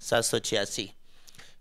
786।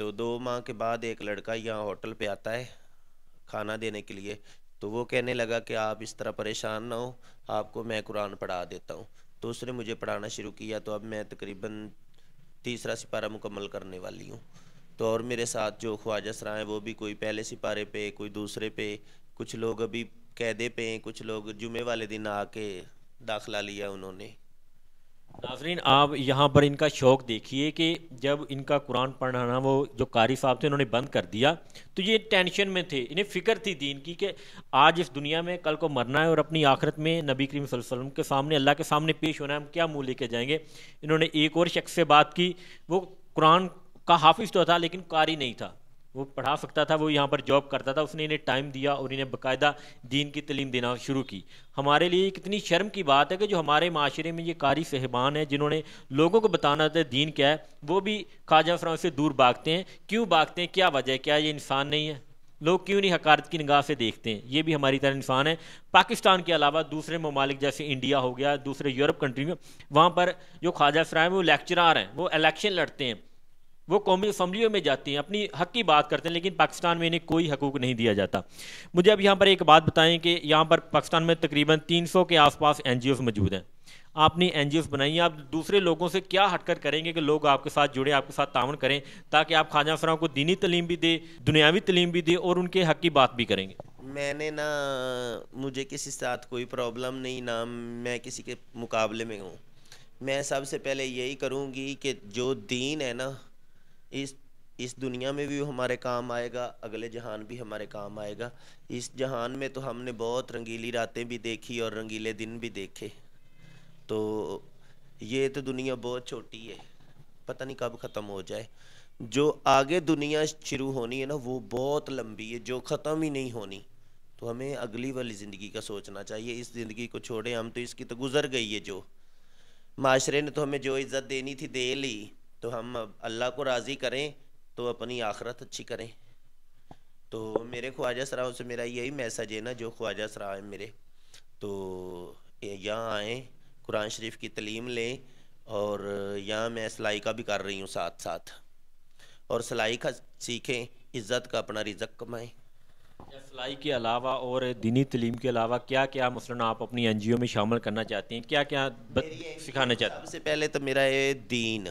تو 2 ماہ کے بعد ایک لڑکا یہاں ہوٹل پہ آتا ہے کھانا دینے کے لیے، تو وہ کہنے لگا کہ آپ اس طرح پریشان نہ ہو، آپ کو میں قرآن پڑھا دیتا ہوں. تو اس نے مجھے پڑھانا شروع کیا، تو اب میں تقریباً تیسرا سپارہ مکمل کرنے والی ہوں. تو اور میرے ساتھ جو خواجہ سرا ہیں وہ بھی کوئی پہلے سپارے پہ، کوئی دوسرے پہ، کچھ لوگ ابھی قاعدے پہ ہیں، کچھ لوگ جمعے والے دن آ کے داخلہ لیا انہوں نے. ناظرین آپ یہاں پر ان کا شوق دیکھیے کہ جب ان کا قرآن پڑھانا وہ جو قاری صاحب تھے انہوں نے بند کر دیا تو یہ ٹینشن میں تھے، انہیں فکر تھی دین کی کہ آج اس دنیا میں کل کو مرنا ہے اور اپنی آخرت میں نبی کریم صلی اللہ علیہ وسلم کے سامنے اللہ کے سامنے پیش ہونا ہے، ہم کیا منہ لے کے جائیں گے. انہوں نے ایک اور شخص سے بات کی، وہ قرآن کا حافظ تو تھا لیکن قاری نہیں تھا، وہ پڑھا سکتا تھا، وہ یہاں پر جاب کرتا تھا، اس نے انہیں ٹائم دیا اور انہیں باقاعدہ دین کی تعلیم دینا شروع کی. ہمارے لیے یہ کتنی شرم کی بات ہے کہ جو ہمارے معاشرے میں یہ قاری صاحبان ہیں جنہوں نے لوگوں کو بتانا تھا دین کیا ہے، وہ بھی خواجہ فرام سے دور بھاگتے ہیں. کیوں بھاگتے ہیں؟ کیا وجہ ہے؟ کیا یہ انسان نہیں ہے؟ لوگ کیوں نہیں حقارت کی نگاہ سے دیکھتے ہیں؟ یہ بھی ہماری طرح انسان ہے. پاکستان کے علاوہ دوسرے ممالک جیسے انڈیا ہو گیا، دوسرے یورپ کنٹری میں، وہاں پر جو خواجہ فرام ہیں وہ لیکچرار ہیں، وہ الیکشن لڑتے ہیں، وہ قومی اسمبلیوں میں جاتی ہیں، اپنی حق کی بات کرتے ہیں، لیکن پاکستان میں انہیں کوئی حقوق نہیں دیا جاتا. مجھے اب یہاں پر ایک بات بتائیں کہ یہاں پر پاکستان میں تقریباً 300 کے آس پاس این جی اوز موجود ہیں. آپ نے این جی اوز بنائی ہیں، آپ دوسرے لوگوں سے کیا ہٹ کر کریں گے کہ لوگ آپ کے ساتھ جڑیں، آپ کے ساتھ تعاون کریں تاکہ آپ خواجہ فرام کو دینی تعلیم بھی دیں، دنیاوی تعلیم بھی دیں اور ان کے حق کی بات بھی کریں گے؟ میں نے نا، مجھے کسی ساتھ کوئی پرابلم نہیں، نہ میں کسی کے مقابلے میں ہوں. میں سب سے پہلے یہی کروں گی کہ جو دین ہے نا، اس دنیا میں بھی ہمارے کام آئے گا، اگلے جہان بھی ہمارے کام آئے گا. اس جہان میں تو ہم نے بہت رنگیلی راتیں بھی دیکھی اور رنگیلے دن بھی دیکھے، تو یہ تو دنیا بہت چھوٹی ہے، پتہ نہیں کب ختم ہو جائے. جو آگے دنیا شروع ہونی ہے نا وہ بہت لمبی ہے، جو ختم ہی نہیں ہونی. تو ہمیں اگلی والی زندگی کا سوچنا چاہیے. اس زندگی کو چھوڑیں، ہم تو اس کی تو گزر گئی ہے. جو معاشرے نے تو ہمیں جو عزت دینی تھی دے لی، تو ہم اب اللہ کو راضی کریں تو اپنی آخرت اچھی کریں. تو میرے خواجہ سراؤں سے میرا یہی میسج ہے نا، جو خواجہ سرا ہیں میرے، تو یہاں آئیں، قرآن شریف کی تعلیم لیں. اور یہاں میں سلائی کا بھی کر رہی ہوں ساتھ ساتھ، اور سلائی کا سیکھیں، عزت کا اپنا رزق کمائیں. سلائی کے علاوہ اور دینی تعلیم کے علاوہ کیا کیا مثلاً آپ اپنی این جی او میں شامل کرنا چاہتے ہیں؟ کیا کیا سکھانا چاہتے ہیں؟ سب سے پہلے تو میرا ہے دین،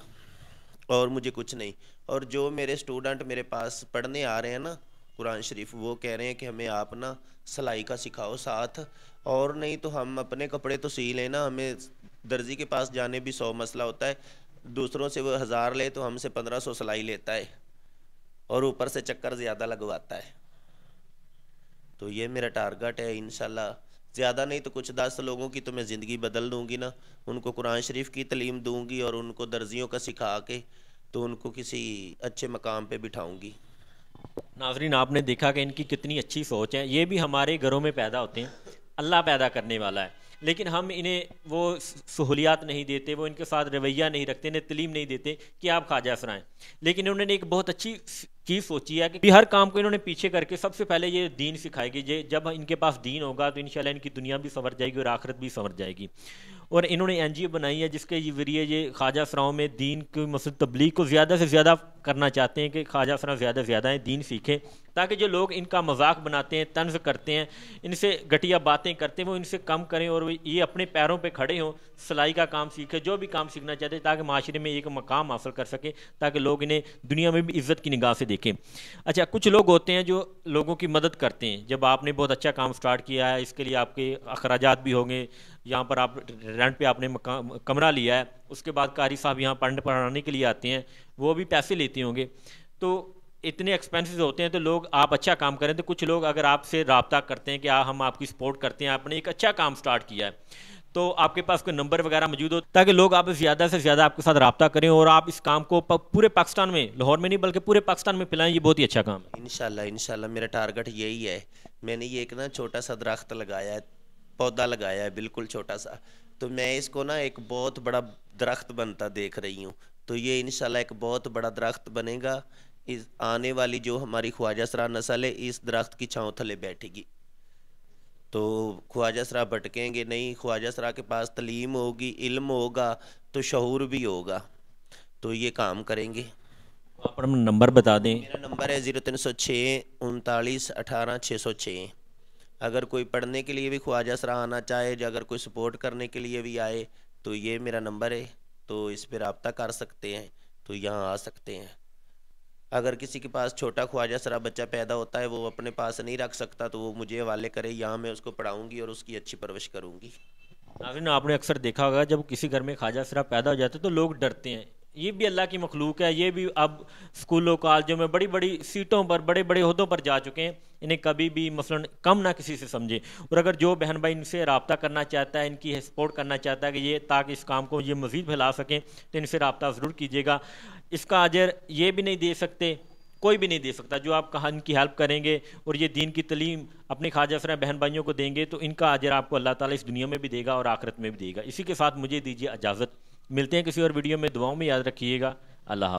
اور مجھے کچھ نہیں. اور جو میرے اسٹوڈنٹ میرے پاس پڑھنے آ رہے ہیں نا قرآن شریف، وہ کہہ رہے ہیں کہ ہمیں آپ نا سلائی کا سکھاؤ ساتھ، اور نہیں تو ہم اپنے کپڑے تو سی لیں نا. ہمیں درزی کے پاس جانے بھی 100 مسئلہ ہوتا ہے، دوسروں سے وہ 1000 لے تو ہم سے 1500 سلائی لیتا ہے، اور اوپر سے چکر زیادہ لگواتا ہے. تو یہ میرا ٹارگٹ ہے. انشاءاللہ زیادہ نہیں تو کچھ 10 لوگوں کی تو میں زندگی بدل دوں گی نا. ان کو قرآن شریف کی تعلیم دوں گی اور ان کو درزیوں کا سکھا کے تو ان کو کسی اچھے مقام پہ بٹھاؤں گی. ناظرین آپ نے دیکھا کہ ان کی کتنی اچھی سوچ ہے. یہ بھی ہمارے گھروں میں پیدا ہوتے ہیں، اللہ پیدا کرنے والا ہے، لیکن ہم انہیں وہ سہولیات نہیں دیتے، وہ ان کے ساتھ رویہ نہیں رکھتے، انہیں تعلیم نہیں دیتے کہ آپ خواجہ فرائیں. لیکن انہوں نے ایک بہت اچھی چیز سوچی ہے کہ ہر کام کو انہوں نے پیچھے کر کے سب سے پہلے یہ دین سکھائے گی. جب ان کے پاس دین ہوگا تو انشاءاللہ ان کی دنیا بھی سنور جائے گی اور آخرت بھی سنور جائے گی. اور انہوں نے این جی او بنائی ہے جس کے ذریعے یہ خواجہ فراؤں میں دین کی مثلا تبلیغ کو زیادہ سے زیادہ کرنا چاہتے ہیں کہ خواجہ فراؤں زیادہ سے زیادہ ہیں دین سیکھیں، تاکہ جو لوگ ان کا مذاق بناتے ہیں، طنز کرتے ہیں، ان سے گھٹیا باتیں کرتے ہیں، وہ ان سے کم کریں اور یہ اپنے پیروں پہ کھڑے ہوں، سلائی کا کام سیکھیں، جو بھی کام سیکھنا چاہتے ہیں، تاکہ معاشرے میں ایک مقام حاصل کر سکیں، تاکہ لوگ انہیں دنیا میں بھی عزت کی نگاہ سے دیکھیں. اچھا، کچھ لوگ ہوتے ہیں جو لوگوں کی مدد کرتے ہیں. جب آپ نے بہت اچھا کام سٹارٹ کیا ہے، اس کے لیے آپ کے اخراجات بھی ہوں گے، یہاں پر آپ رینٹ پہ آپ نے کمرہ لیا ہے، اس کے بعد قاری صاحب یہاں پڑھانے کے لیے آتے ہیں، وہ بھی پیسے لیتے ہوں گے، تو اتنے ایکسپینسز ہوتے ہیں. تو لوگ آپ اچھا کام کریں تو کچھ لوگ اگر آپ سے رابطہ کرتے ہیں کہ ہم آپ کی سپورٹ کرتے ہیں، آپ نے ایک اچھا کام سٹارٹ کیا ہے، تو آپ کے پاس کوئی نمبر وغیرہ موجود ہو تاکہ لوگ آپ زیادہ سے زیادہ آپ کے ساتھ رابطہ کریں اور آپ اس کام کو پورے پاکستان میں، لاہور میں نہیں بلکہ پورے پاکستان میں پھیلائیں. یہ بہت ہی اچھا کام ہے. انشاءاللہ میرا ٹارگٹ یہی ہے. میں نے یہ ایک نا چھوٹا سا درخت لگایا ہے، پودا لگایا ہے بالکل چھوٹا سا، تو میں اس کو نا ایک بہت بڑا درخت بنتا دیکھ رہی ہوں. تو یہ انشاءاللہ ایک بہت بڑا درخت بنے گا. آنے والی جو ہماری خواجہ سرا نسل ہے اس درخت کی چھاؤں تھلے بیٹھے گی. تو خواجہ سرا بھٹکیں گے نہیں. خواجہ سرا کے پاس تعلیم ہوگی، علم ہوگا تو شعور بھی ہوگا، تو یہ کام کریں گے. آپ اپنا نمبر بتا دیں۔ میرا نمبر ہے 0306 39 18 606۔ اگر کوئی پڑھنے کے لیے بھی خواجہ سرا آنا چاہے یا اگر کوئی سپورٹ کرنے کے لیے بھی آئے تو یہ میرا نمبر ہے، تو اس پہ رابطہ کر سکتے ہیں، تو یہاں آ سکتے ہیں۔ اگر کسی کے پاس چھوٹا خواجہ سرا بچہ پیدا ہوتا ہے، وہ اپنے پاس نہیں رکھ سکتا، تو وہ مجھے حوالے کرے، یہاں میں اس کو پڑھاؤں گی اور اس کی اچھی پرورش کروں گی۔ ناظرین آپ نے اکثر دیکھا ہوگا جب کسی گھر میں خواجہ سرا پیدا ہو جاتا ہے تو لوگ ڈرتے ہیں، یہ بھی اللہ کی مخلوق ہے، یہ بھی اب اسکولوں کالجوں میں بڑی بڑی سیٹوں پر بڑے بڑے عہدوں پر جا چکے ہیں، انہیں کبھی بھی مثلاً کم نہ کسی سے سمجھے۔ اور اگر جو بہن بھائی ان سے رابطہ کرنا چاہتا ہے، ان کی سپورٹ کرنا چاہتا ہے کہ یہ تاکہ اس کام کو یہ مزید پھیلا سکیں، تو ان سے رابطہ ضرور کیجیے گا۔ اس کا اجر یہ بھی نہیں دے سکتے، کوئی بھی نہیں دے سکتا، جو آپ کہاں ان کی ہیلپ کریں گے اور یہ دین کی تعلیم اپنے خواجہ سرا بہن بھائیوں کو دیں گے، تو ان کا اجر آپ کو اللہ تعالیٰ اس دنیا میں بھی دے گا اور آخرت میں بھی دے گا۔ اسی کے ساتھ مجھے دیجیے اجازت، ملتے ہیں کسی اور ویڈیو میں، دعاؤں میں یاد رکھیے گا۔ اللہ حافظ۔